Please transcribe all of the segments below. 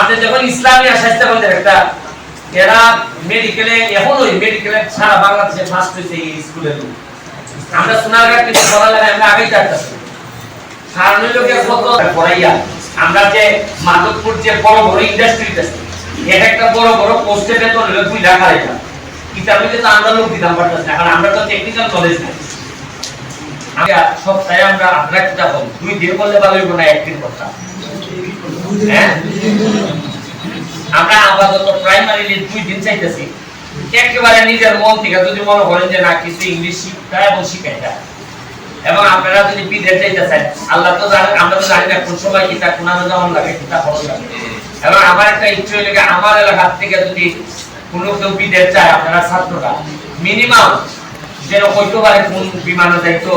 আপনি যখন ইসলামী স্বাস্থ্য কেন্দ্রের একটা এরা মেডিকেলে এখন ওই মেডিকেলে সারা বাংলাদেশে ফার্স্ট হয়েছে এই স্কুলের আমরা সোনারঘাট থেকে পড়ালেখা আমরা আগেই চাচ্ছি কারণ হলো কি কত পড়াইয়া আমরা যে মাধবপুর যে বড় বড় ইন্ডাস্ট্রিতে এক একটা বড় বড় পোস্টে বেতন হলো 2 লাখ আড়াই লাখ কিতাবে তো আমরা লোক দিতাম পারতাছি না কারণ আমরা তো টেকনিক্যাল নলেজ নাই আমরা সপ্তাহে আমরা আপনারা কিতাব 2 দিন করলে ভালো হইব না একদিন করতাম হ্যাঁ আমরা আপাতত প্রাইমারিলি 2 দিন চাইতেছি একেবারে নিজের মন থেকে যদি মনে করেন যে না কিছু ইংলিশ শিখতে এবং শিখাইতে এবং আপনারা যদি বিদেশ চাইতেছেন আল্লাহ তো জানেন আমরা তো জানি না কোন সময় কিতা কোন যেমন লাগে কিতা খরচ লাগে এবং আমার একটা ইচ্ছে হইলে আমার এলাকা থেকে যদি কোনো কেউ বিদেশ চায় আপনারা ছাত্ররা মিনিমাম যেন কইতে পারে কোন বিমানে যাইতো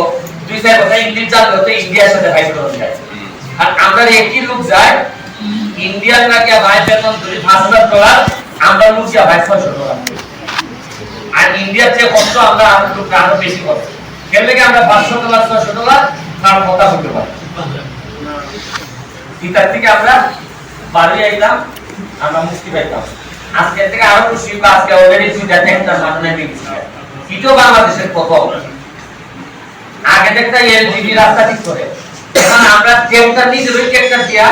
2-4 কথা ইংলিশ জানলে তো ইন্ডিয়ার সাথে ফাইট করা যায় আর আমরা একই লোক যায় ইন্ডিয়ান নাকি ভাই বেতন $5,000 আমরা লোক যা ভাই $600 আর ইন্ডিয়ার যে কষ্ট আমরা আরো বেশি করি কেন কি আমরা $500 $600 তার কথা বলতে পারি ইতার থেকে আমরা বাড়ি আইলাম আমরা মুক্তি পাইতাম আজকে থেকে আরো খুশি আজকে অলরেডি 2টা সেন্টার মাধ্যমে নিয়েছি এটাও বাংলাদেশের প্রথম আগে দেখতে এলজিবি রাস্তা ঠিক করে এখন আমরা ট্রেনটা নিজে ওই ট্রেনটা দিয়া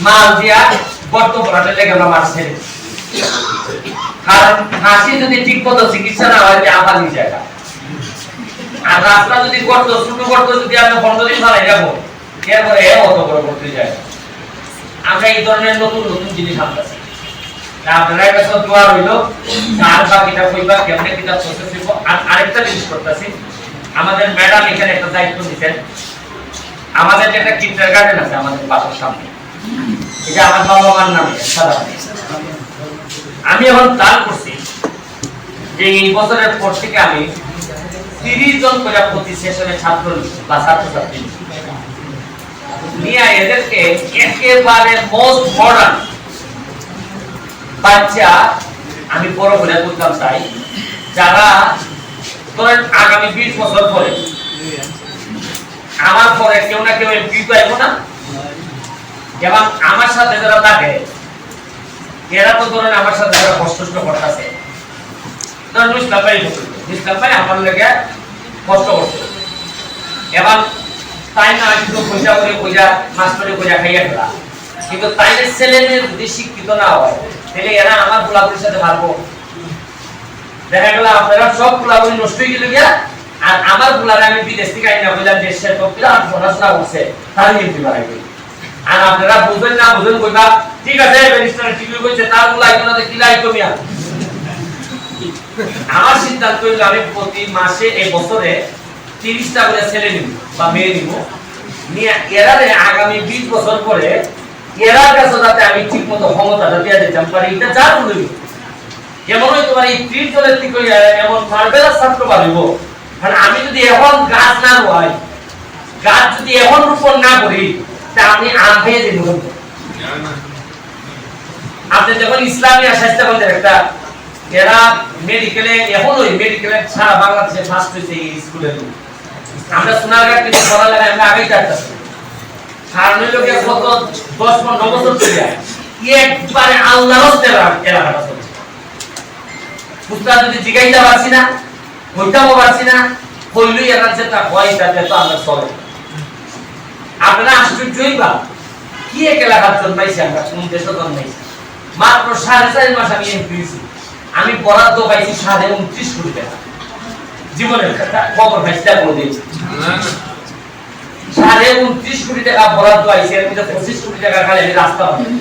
মাল দিয়া গর্ত ভরাতে লেগে আমরা মারছি কারণ হাসি যদি ঠিক মতো চিকিৎসা না হয় আবার নিয়ে যায় আর রাস্তা যদি গর্ত ছোট গর্ত যদি আমরা 15 দিন ফেলাই যাবো এরপরে অত বড় করতে যায় আমরা এই ধরনের নতুন নতুন জিনিস আনতেছি আপনারা একটা সব দোয়া রইলো আর বাকিটা কইবা কেমনে কিটা প্রসেস দিব আর আরেকটা জিনিস করতেছি আমাদের ম্যাডাম এখানে একটা দায়িত্ব দিবেন আমাদের যে একটা কিন্ডারগার্টেন আছে আমাদের বাসার সামনে এটা আমার বাবা মার নামে সাদা আমি এখন প্ল্যান করছি যে এই বছরের পর থেকে আমি 30 জন করে প্রতি সেশনে ছাত্র বা ছাত্রছাত্রী নিয়ে এদেরকে একেবারে মোস্ট মডার্ন বাচ্চা আমি বড় করে তুলতাম চাই যারা ধরেন আগামী 20 বছর পরে আমার পরে কেউ না কেউ এমপি পাইবো না এবং আমার সাথে যারা থাকে এরা তো ধরেন আমার সাথে যারা কষ্ট করতেছে ধরেন ইসলাম ভাই আমার লেগে কষ্ট করছে এবং তাই না কিন্তু পয়সা করে পয়সা মাস্টারে পয়সা খাইয়া ফেলা কিন্তু তাইলে ছেলে মেয়ে যদি শিক্ষিত না হয় তাহলে এরা আমার গোলাগুলির সাথে পারবো দেখা গেল আপনারা সব গোলাগুলি নষ্ট হয়ে গেল গিয়া আর আমার গোলারে আমি বিদেশ থেকে আইনা বললাম দেশের পক্ষে আর পড়াশোনা করছে তার নিয়ম বাড়াই আর আপনারা বুঝবেন না বুঝবেন কইবা ঠিক আছে ব্যারিস্টার ঠিক হইছে তার গোলা আইনাতে কি লাই কমিয়া আমার সিদ্ধান্ত হইল আমি প্রতি মাসে এই বছরে 30টা করে ছেলে নিব বা মেয়ে নিব নিয়ে এরারে আগামী 20 বছর পরে এরার কাছে যাতে আমি ঠিকমতো ক্ষমতাটা দিয়ে দিতাম পারি এটা যার বলবি যেমন হয়তো পারি 30 জনের থেকে এমন মার্বেলাস ছাত্র পারিব কারণ আমি যদি এখন গাছ না রোয়াই গাছ যদি এখন রোপণ না করি তা আমি আম খেয়ে দেব আপনি যখন ইসলামী স্বাস্থ্য কেন্দ্রের একটা এরা মেডিকেলে এখন ওই মেডিকেলে সারা বাংলাদেশে ফার্স্ট হয়েছে এই স্কুলের আমরা সোনারঘাট থেকে পড়ালেখা আমরা আগেই চাচ্ছি কারণ হলো কি কত 10-15 বছর ধরে একবারে আল্লাহর এলাকাটা চলছে পুস্তা যদি জিগাইতে পারছি না হইতামও পারছি না কইলই এরা যেটা হয় তাতে তো আমরা চলে আপনারা আশ্চর্যই বা কি এক এলাকার জন্মাইছি আমরা কোন দেশে জন্মাইছি মাত্র 4.5 মাস আমি এমপিছি আমি বরাদ্দ পাইছি 29 কোটি টাকা জীবনের খবর পাইছিলাম কোনদিন 29 কোটি টাকা বরাদ্দ আইছে এর মধ্যে 25 কোটি টাকা খালি আমি রাস্তা বানাই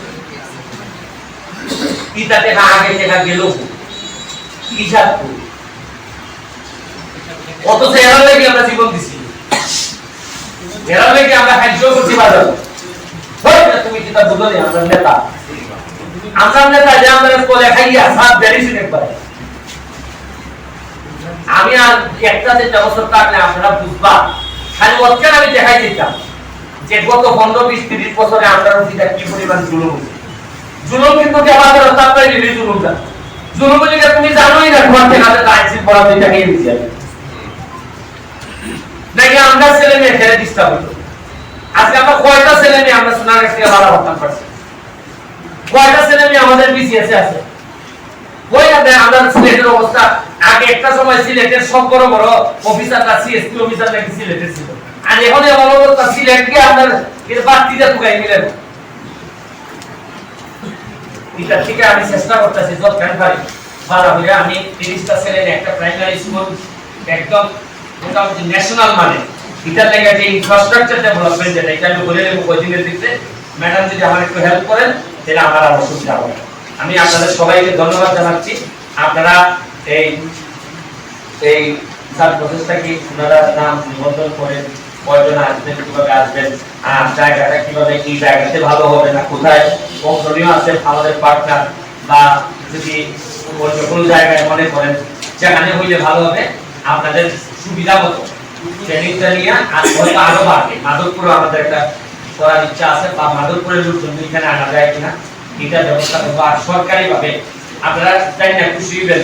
ইটা টাকা আগে টাকা গেল হিসাব করি অথচ এর লাগি আমরা জীবন দিছি এর লাগি আমরা কার্য করতে পারব হয় তুমি যেটা বুঝলে আমরা নেতা যে আমরা কোলে খাইয়া সব বেরিয়েছেন একবার আমি আর একটা যে বছর থাকলে আপনারা বুঝবা খালি ওখানে আমি দেখাই দিতাম যে গত 15-20-30 বছরে আমরা রুটিটা কি পরিমাণ জুলুম কিন্তু আমাদের তাপটাই রিলিজ জুলুমটা জুলুম যেটা তুমি জানোই না ঘর থেকে আমাদের আইসি পড়া দিতে গিয়ে দিছি নাকি আমরা ছেলে মেয়ে ফেলে দিস্তা হতো আজকে আমরা কয়টা ছেলে মেয়ে আমরা সোনার কাছে ভাড়া হতাম পারছি কয়টা ছেলে মেয়ে আমাদের বিসিএস আছে ওই না আমাদের সিলেটের অবস্থা আগে একটা সময় সিলেটের সব বড় বড় অফিসাররা সিএসপি অফিসার নাকি সিলেটের ছিল আর এখন এমন অবস্থা সিলেটকে আপনার এর বাড়তিটা টুকাই মিলেন এটা থেকে আমি চেষ্টা করতেছি যতক্ষণ পারি ভালো হইলে আমি 30টা ছেলে একটা প্রাইমারি স্কুল একদম মোটামুটি ন্যাশনাল মানে এটার লেগে যে ইনফ্রাস্ট্রাকচার ডেভেলপমেন্ট যেটা এটা আমি বলে নেবো কয়েকদিনের দিকে ম্যাডাম যদি আমার একটু হেল্প করেন তাহলে আমার আর অসুবিধা হবে আমি আপনাদের সবাইকে ধন্যবাদ জানাচ্ছি আপনারা এই এই সাত প্রসেসটাকে আপনারা নাম নিবন্ধন করেন কয়জন আসবেন কিভাবে আসবেন আর জায়গাটা কিভাবে কি জায়গাতে ভালো হবে না কোথায় কৌশলীয় আছে আমাদের পার্টনার বা যদি অন্য কোনো জায়গায় মনে করেন যেখানে হইলে ভালো হবে আপনাদের সুবিধা মতো ট্রেনিংটা নিয়ে আর হয়তো আরো বাড়বে মাধবপুরে আমাদের একটা করার ইচ্ছা আছে বা মাধবপুরের লোকজন এখানে আনা যায় কিনা এটা ব্যবস্থা করবো আর সরকারি ভাবে আপনারা তাই না খুশি হইবেন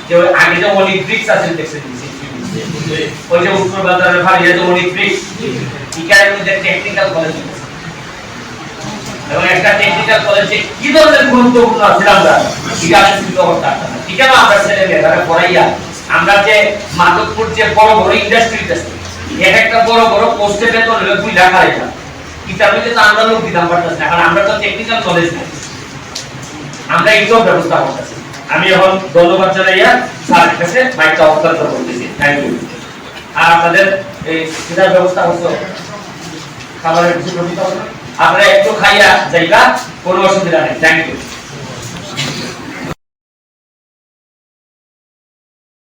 যে আগে যে অনেক ব্রিক্স আছে দেখছেন ওই যে উত্তর বাজারের ভাড়িয়া যে অনেক ব্রিক্স এখানে মধ্যে টেকনিক্যাল কলেজ এবং একটা টেকনিক্যাল কলেজে কি ধরনের গুরুত্বপূর্ণ আছে আমরা এটা আমি চিন্তা করতে পারতাম না ঠিক আছে আমরা ছেলে মেয়েরা পড়াইয়া আমরা যে মাধবপুর যে বড় বড় ইন্ডাস্ট্রি আছে এক একটা বড় বড় পোস্টে বেতন হলো 2 লাখ আড়াই লাখ এটার মধ্যে তো আমরা লোক দিতাম পারতাম না কারণ আমরা তো টেকনিক্যাল কলেজ না আমরা এইসব ব্যবস্থা করতেছি আমি এখন ধন্যবাদ জানাইয়া স্যারের কাছে মাইকটা হস্তান্তর করতেছি থ্যাংক ইউ আর আপনাদের এই সুবিধার ব্যবস্থা হচ্ছে খাবারের কিছু ব্যবস্থা আপনারা একটু খাইয়া যাইবা কোনো অসুবিধা নেই থ্যাংক ইউ